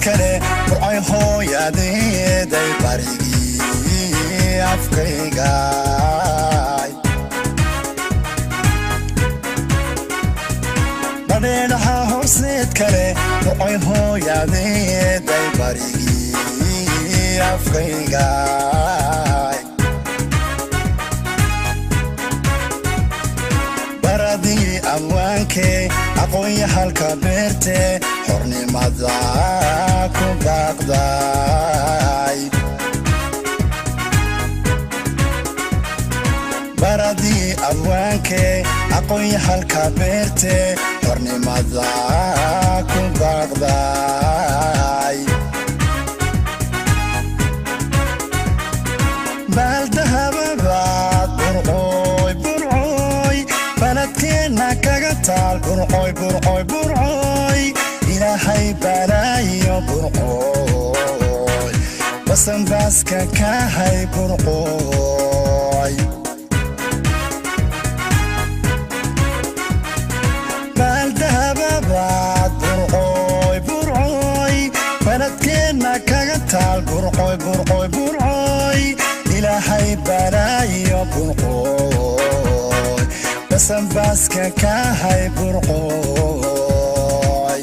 kale burcay hooyadeeday barigii afkayga badheedhaha horseed kale burcay hooyadeeday barigii afkayga baradii amwaankee aqoonyo halka beerte xornimada ku baaqday baradii amwaankee aqoonyo halka beerte xornimada ku baaqday baaldahababaad burcooy burcooy baladkeenna kaga taal burcooy burcooy burcooy ilaahay balaayo burcooy basanbaaska kahay burcooy baaldahababaad burcooy burcooy baladkeenna kaga taal burcooy burcooy burcooy ilaahay balaayo burcooy basanbaaska kahay burcooy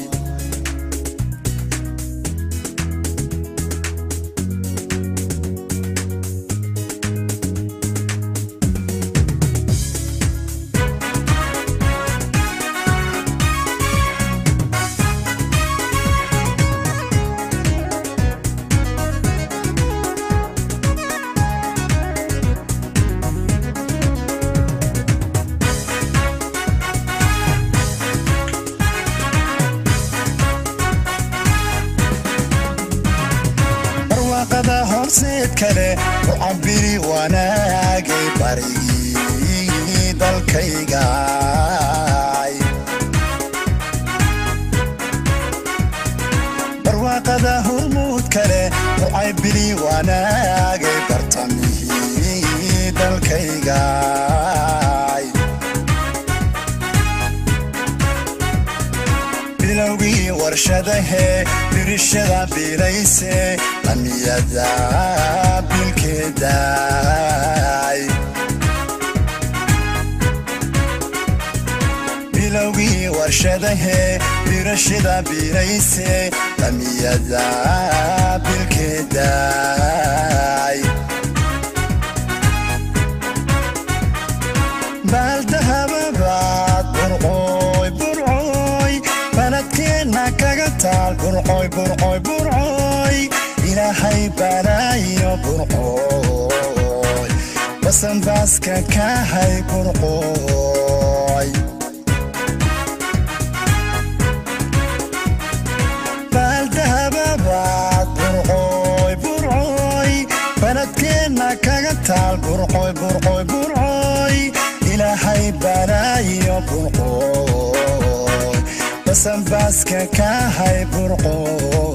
horseed kale u cabiri wanaagay barigii dalkayga barwaaqada hormuud kale u cabiri wanaagay bartamihii dalkayga bilowgii warshadahee birishada bilayse amiyada bilkeeday bilowgii warshadahee birishada bilayse amiyada bilkeeday baaldahababaad burcooy burcooy baladkeenna kaga taal burcooy burcooy burcooy ilaahay balaayo burcooy basanbaaska kahay burcooy baaldahababaad burcooy burcooy baladkeenna kaga taal burcooy burcooy burcooy ilaahay balaayo burcooy basanbaaska kahay burcooy